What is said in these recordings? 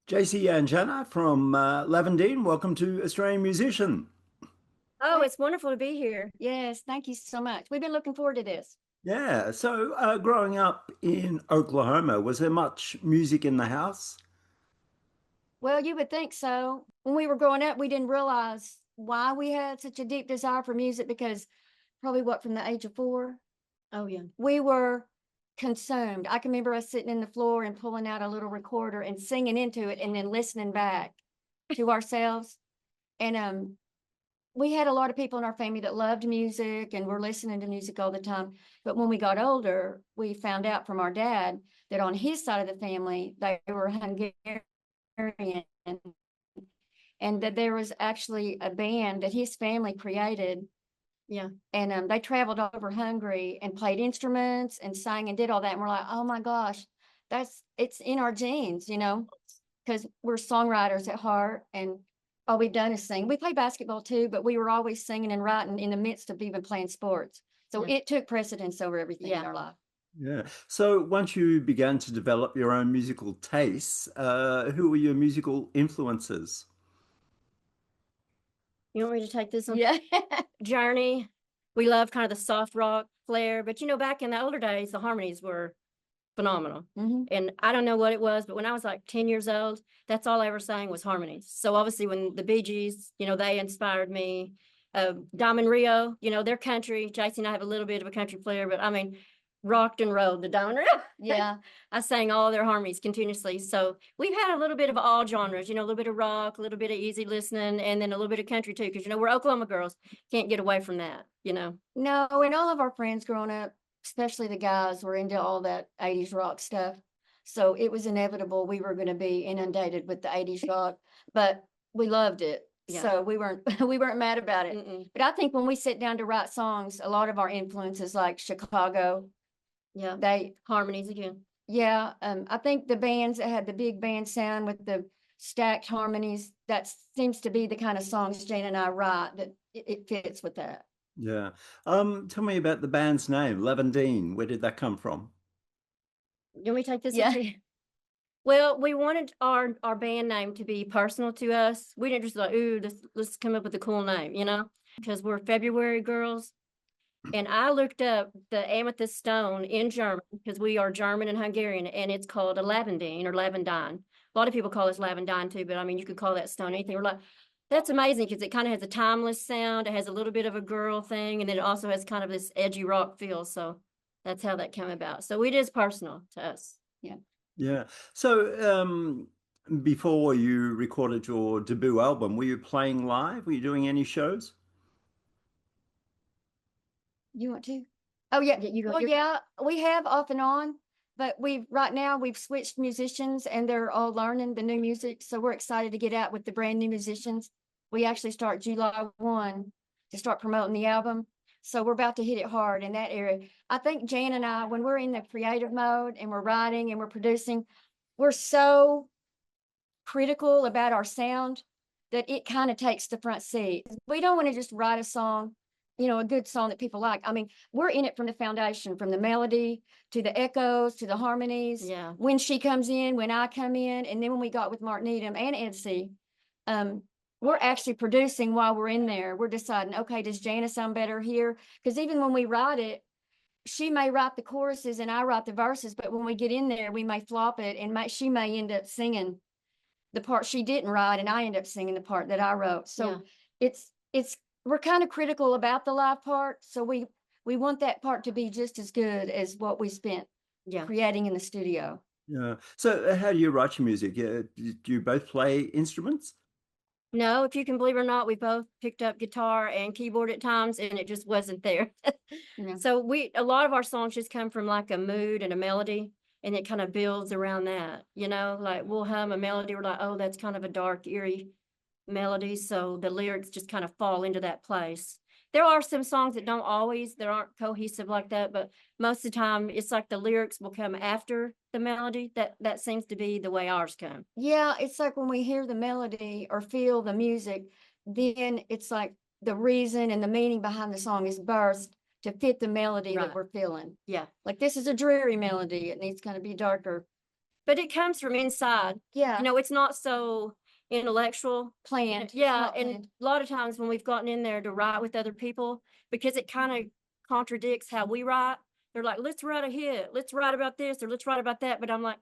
Jacy and Jana from Lavendine. Welcome to Australian Musician. Oh, it's wonderful to be here. Yes, thank you so much. We've been looking forward to this. Yeah, so growing up in Oklahoma, was there much music in the house? Well, you would think so. When we were growing up, we didn't realize why we had such a deep desire for music because probably what, from the age of 4, Oh, yeah. we were consumed. I can remember us sitting in the floor and pulling out a little recorder and singing into it and then listening back to ourselves. And we had a lot of people in our family that loved music and were listening to music all the time. But when we got older, we found out from our dad that on his side of the family, they were Hungarian, and that there was actually a band that his family created. Yeah. And they traveled all over Hungary and played instruments and sang and did all that. And we're like, oh my gosh, it's in our genes, because we're songwriters at heart, and all we've done is sing. We play basketball too, but we were always singing and writing in the midst of even playing sports. So Yeah. it took precedence over everything in Yeah. our life. Yeah. So once you began to develop your own musical tastes, who were your musical influences? You want me to take this one? Yeah. Journey. We love kind of the soft rock flair, but back in the older days, the harmonies were phenomenal. Mhm. And I don't know what it was, but when I was like 10 years old, that's all I ever sang was harmonies. So obviously when the Bee Gees, they inspired me. Diamond Rio, their country. Jason and I have a little bit of a country flair, but I mean, rocked and rolled the Diamond Rio. Yeah. I sang all their harmonies continuously. So we've had a little bit of all genres, a little bit of rock, a little bit of easy listening, and then a little bit of country too, because we're Oklahoma girls. Can't get away from that. No, and all of our friends growing up, especially the guys, were into all that 80s rock stuff. So it was inevitable we were going to be inundated with the 80s rock, but we loved it. Yeah. So we weren't we weren't mad about it. Mm-mm. But I think when we sit down to write songs, a lot of our influences like Chicago, Yeah. they Harmonies again. yeah, I think the bands that had the big band sound with the stacked harmonies, that seems to be the kind of songs Jane and I write, that it fits with that. Yeah. Tell me about the band's name, Lavendine. Where did that come from? You want me to take this Yeah. one too? Well, we wanted our band name to be personal to us. We didn't just like, ooh, let's come up with a cool name, because we're February girls. And I looked up the amethyst stone in German because we are German and Hungarian, and it's called a lavendine or lavendine. A lot of people call this lavendine too, but I mean, you could call that stone anything. We're like, that's amazing because it kind of has a timeless sound. It has a little bit of a girl thing, and then it also has kind of this edgy rock feel. So that's how that came about. So it is personal to us. Yeah. Yeah. So before you recorded your debut album, were you playing live? Were you doing any shows? You want to? Oh yeah. Yeah, you go. Well, yeah, we have off and on, but right now we've switched musicians and they're all learning the new music. So we're excited to get out with the brand new musicians. We actually start July 1 to start promoting the album. So we're about to hit it hard in that area. I think Jan and I, when we're in the creative mode and we're writing and we're producing, we're so critical about our sound that it kind of takes the front seat. We don't want to just write a song, a good song that people like. I mean, we're in it from the foundation, from the melody to the echoes to the harmonies. Yeah. When she comes in, when I come in, and then when we got with Mark Needham and Ed Seay, we're actually producing while we're in there. We're deciding, okay, does Jana sound better here? Because even when we write it, she may write the choruses and I write the verses, but when we get in there, we may flop it and she may end up singing the part she didn't write, and I end up singing the part that I wrote. So it's we're kind of critical about the live part. So we want that part to be just as good as what we spent creating in the studio. Yeah. So how do you write your music? Do you both play instruments? No, if you can believe it or not, we both picked up guitar and keyboard at times, and it just wasn't there. Yeah. So a lot of our songs just come from like a mood and a melody, and it kind of builds around that, like we'll hum a melody. We're like, oh, that's kind of a dark, eerie melody. So the lyrics just kind of fall into that place. There are some songs that aren't cohesive like that, but most of the time it's like the lyrics will come after the melody. That seems to be the way ours come. Yeah, it's like when we hear the melody or feel the music, then it's like the reason and the meaning behind the song is burst to fit the melody that Right. we're feeling. Yeah. Like this is a dreary melody. It needs to kind of be darker. but it comes from inside. Yeah. You know, it's not so intellectual. Planned. It's Yeah, not and planned. a lot of times when we've gotten in there to write with other people, because it kind of contradicts how we write, they're like, let's write a hit, let's write about this, or let's write about that. But I'm like,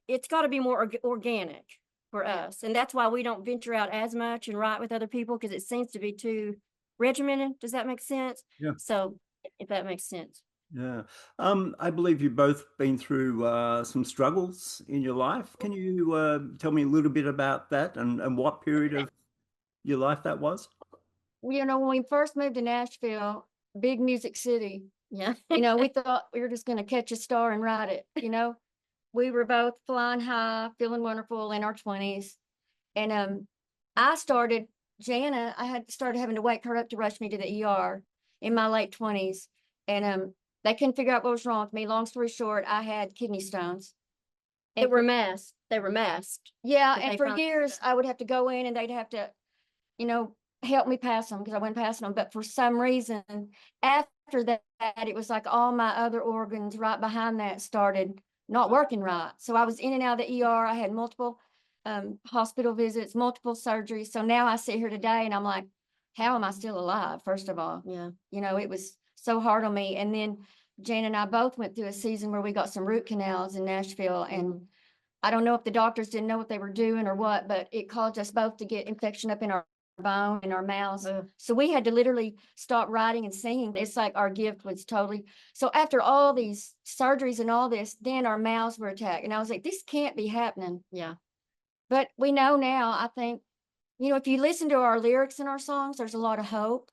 it's got to be more organic for us. And that's why we don't venture out as much and write with other people, because it seems to be too regimented. Does that make sense? Yeah. So if that makes sense. Yeah. I believe you've both been through some struggles in your life. Can you tell me a little bit about that and what period of your life that was? You know, when we first moved to Nashville, big music city, Yeah. you know, we thought we were just going to catch a star and ride it. You know, we were both flying high, feeling wonderful in our 20s. And I started, Jana, I had started having to wake her up to rush me to the ER in my late 20s. And they couldn't figure out what was wrong with me. Long story short, I had kidney stones. They were masked. They were masked. Yeah, But and they for found- years I would have to go in and they'd have to, you know, help me pass them because I wasn't passing them. But for some reason, after that, it was like all my other organs right behind that started not working right. So I was in and out of the ER. I had multiple hospital visits, multiple surgeries. So now I sit here today and I'm like, how am I still alive? First of all, Yeah. you know, it was so hard on me. And then Jane and I both went through a season where we got some root canals in Nashville. And I don't know if the doctors didn't know what they were doing or what, but it caused us both to get infection up in our bone and our mouths. So we had to literally stop writing and singing. It's like our gift was totally. So after all these surgeries and all this, then our mouths were attacked. And I was like, this can't be happening. Yeah. But we know now, I think, you know, if you listen to our lyrics in our songs, there's a lot of hope.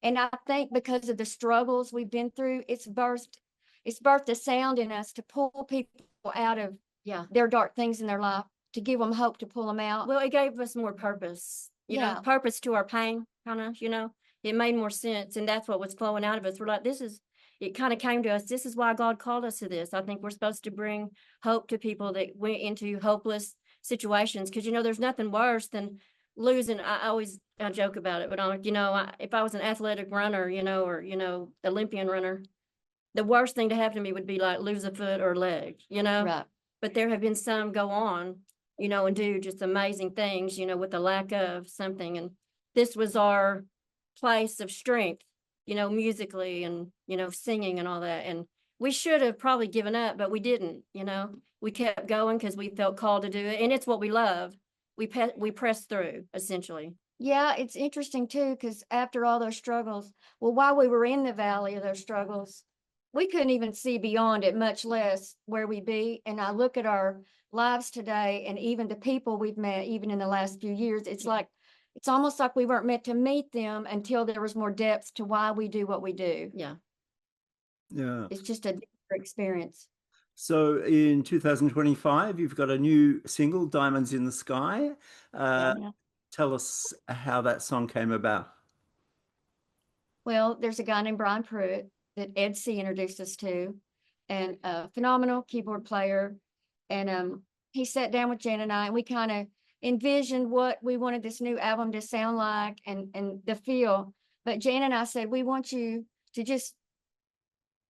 And I think because of the struggles we've been through, it's birthed a sound in us to pull people out of their dark things in their life, to give them hope, to pull them out. Well, it gave us more purpose, you know, purpose to our pain, kind of, you know, it made more sense. And that's what was flowing out of us. We're like, it kind of came to us. This is why God called us to this. I think we're supposed to bring hope to people that went into hopeless situations. Cause you know, there's nothing worse than losing. I joke about it, but you know, if I was an athletic runner, you know, or, you know, Olympian runner, the worst thing to happen to me would be like lose a foot or a leg, you know? Right. But there have been some go on, you know, and do just amazing things, you know, with the lack of something. And this was our place of strength, you know, musically and, you know, singing and all that. And we should have probably given up, but we didn't, you know, we kept going because we felt called to do it. And it's what we love. We pressed through, essentially. Yeah, it's interesting too, because after all those struggles, well, while we were in the valley of those struggles, we couldn't even see beyond it, much less where we'd be. And I look at our lives today and even the people we've met, even in the last few years, it's like, it's almost like we weren't meant to meet them until there was more depth to why we do what we do. Yeah. Yeah. It's just a different experience. So in 2025, you've got a new single, Diamonds in the Sky. Tell us how that song came about. Well, there's a guy named Brian Pruitt that Ed Seay introduced us to, and a phenomenal keyboard player. And he sat down with Jan and I, and we kind of envisioned what we wanted this new album to sound like and the feel. But Jan and I said, we want you to just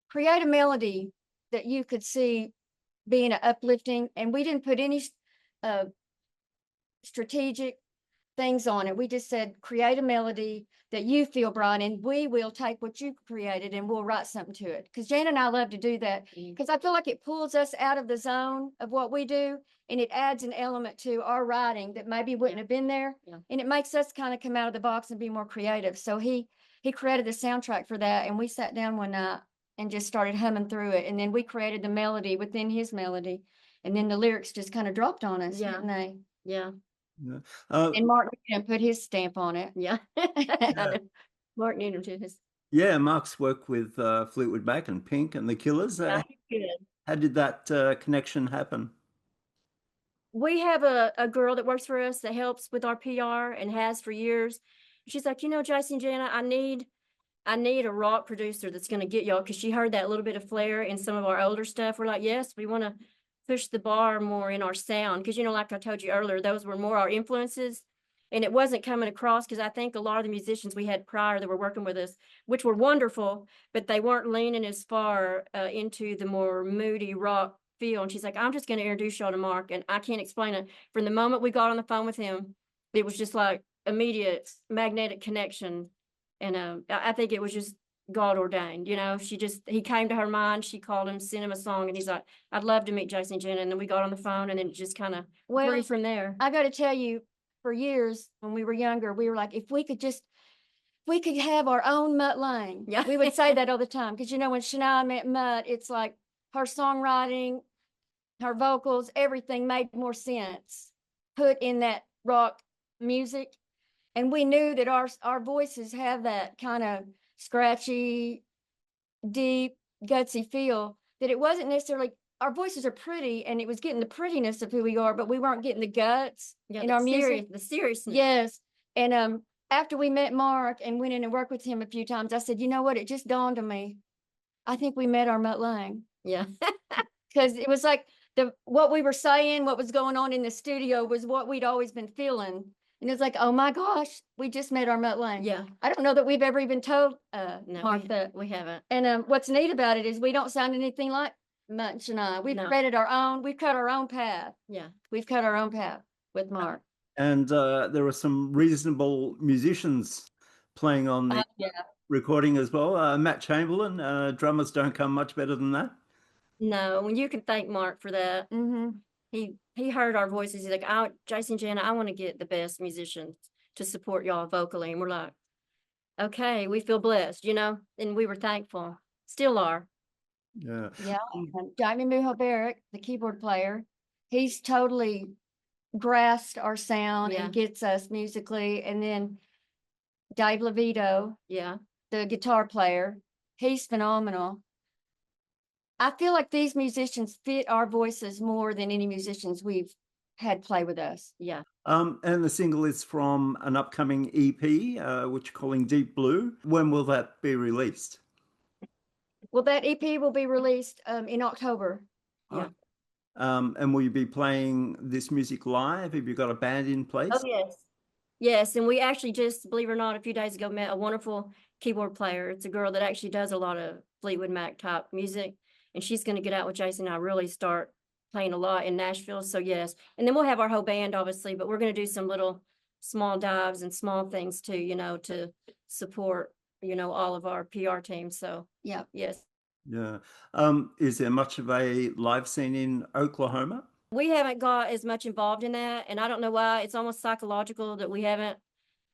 create a melody that you could see being uplifting. And we didn't put any strategic things on it. We just said, create a melody that you feel, Brian, and we will take what you created and we'll write something to it. Because Jan and I love to do that because I feel like it pulls us out of the zone of what we do and it adds an element to our writing that maybe wouldn't have been there. And it makes us kind of come out of the box and be more creative. So he created the soundtrack for that, and we sat down one night and just started humming through it. And then we created the melody within his melody. And then the lyrics just kind of dropped on us, didn't they? Yeah. And Mark Needham put his stamp on it. Yeah. Mark Needham too. Yeah, Mark's worked with Fleetwood Mac and Pink and the Killers. How did that connection happen? We have a girl that works for us that helps with our PR and has for years. She's like, you know, Jacy and Jana, I need a rock producer that's going to get y'all, because she heard that little bit of flair in some of our older stuff. We're like, yes, we want to push the bar more in our sound, because, you know, like I told you earlier, those were more our influences, and it wasn't coming across, because I think a lot of the musicians we had prior that were working with us, which were wonderful, but they weren't leaning as far into the more moody rock feel. And she's like, I'm just going to introduce y'all to Mark. And I can't explain it. From the moment we got on the phone with him, it was just like immediate magnetic connection. And I think it was just God ordained, you know. He came to her mind. She called him, sent him a song, and he's like, I'd love to meet Jacy and Jana. And then we got on the phone, and then it just kind of grew from there. I got to tell you, for years when we were younger, we were like, if we could have our own Mutt Lane. Yeah. We would say that all the time. Because, you know, when Shania met Mutt, it's like her songwriting, her vocals, everything made more sense put in that rock music. And we knew that our voices have that kind of scratchy, deep, gutsy feel, that it wasn't necessarily, our voices are pretty and it was getting the prettiness of who we are, but we weren't getting the guts in our music. The seriousness. Yes. And after we met Mark and went in and worked with him a few times, I said, you know what? It just dawned on me. I think we met our Mutt Lane. Yeah. Because it was like what we were saying, what was going on in the studio was what we'd always been feeling. And it's like, oh my gosh, we just met our Mutt Lane. Yeah. I don't know that we've ever even told Mark that. We haven't. And what's neat about it is we don't sound anything like Mutt and Shania. We've created our own, we've cut our own path. Yeah. We've cut our own path with Mark. And there are some reasonable musicians playing on the recording as well. Matt Chamberlain, drummers don't come much better than that. No, and you can thank Mark for that. Mm-hmm. He heard our voices. He's like, Jacy and Jana, I want to get the best musicians to support y'all vocally. And we're like, okay, we feel blessed, you know, and we were thankful. Still are. Yeah. Yeah. Jaime Mujo-Barrick, the keyboard player, he's totally grasped our sound and gets us musically. And then Dave Levito, the guitar player, he's phenomenal. I feel like these musicians fit our voices more than any musicians we've had play with us. Yeah. And the single is from an upcoming EP, which you're calling Deep Blue. When will that be released? Well, that EP will be released in October. Yeah. And will you be playing this music live? Have you got a band in place? Oh, yes. Yes, and we actually just, believe it or not, a few days ago met a wonderful keyboard player. It's a girl that actually does a lot of Fleetwood Mac type music. And she's going to get out with Jacy and I really start playing a lot in Nashville. So yes. And then we'll have our whole band, obviously, but we're going to do some little small dives and small things too, you know, to support, you know, all of our PR teams. So yeah, yes. Yeah. Is there much of a live scene in Oklahoma? We haven't got as much involved in that. And I don't know why. It's almost psychological that we haven't.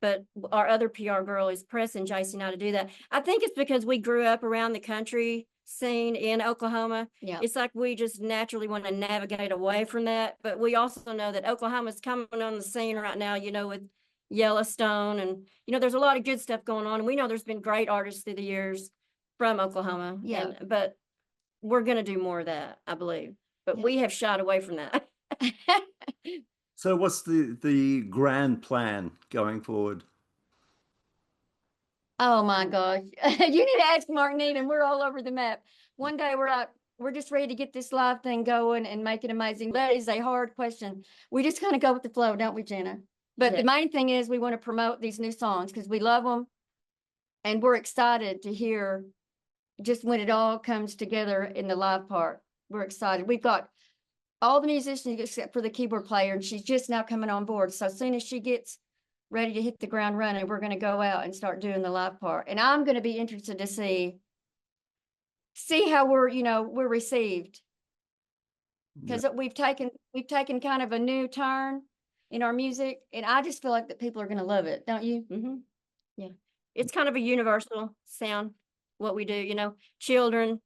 But our other PR girl is pressing Jacy and I to do that. I think it's because we grew up around the country scene in Oklahoma. Yeah. It's like we just naturally want to navigate away from that. But we also know that Oklahoma's coming on the scene right now, you know, with Yellowstone. And, you know, there's a lot of good stuff going on. And we know there's been great artists through the years from Oklahoma. Yeah. But we're going to do more of that, I believe. But we have shied away from that. So what's the grand plan going forward? Oh my gosh. You need to ask Mark Needham. We're all over the map. One day we're just ready to get this live thing going and make it amazing. That is a hard question. We just kind of go with the flow, don't we, Jana? But the main thing is we want to promote these new songs because we love them. And we're excited to hear just when it all comes together in the live part. We're excited. We've got all the musicians except for the keyboard player, and she's just now coming on board. So as soon as she gets ready to hit the ground running, we're going to go out and start doing the live part. And I'm going to be interested to see how we're received. Because we've taken kind of a new turn in our music, and I just feel like that people are going to love it, don't you? Mm-hmm. Yeah. It's kind of a universal sound, what we do, you know, children,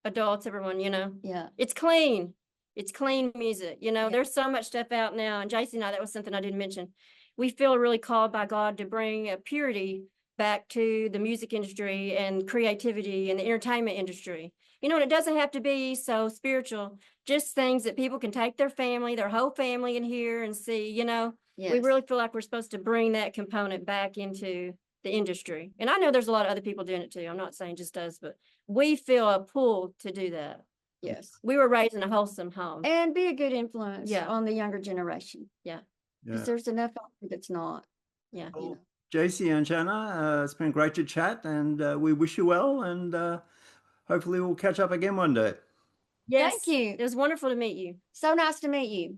adults, everyone, you know. Yeah. It's clean. It's clean music. You know, there's so much stuff out now. And Jacy and I, that was something I didn't mention. We feel really called by God to bring a purity back to the music industry and creativity and the entertainment industry. You know, and it doesn't have to be so spiritual, just things that people can take their family, their whole family in here and see, you know. Yes. We really feel like we're supposed to bring that component back into the industry. And I know there's a lot of other people doing it too. I'm not saying just us, but we feel a pull to do that. Yes. We were raised in a wholesome home. And be a good influence on the younger generation. Yeah. Because there's enough out there that's not. Yeah. Well, you know. Jacy and Jana, it's been great to chat, and we wish you well, and hopefully we'll catch up again one day. Yes. Thank you. It was wonderful to meet you. So nice to meet you.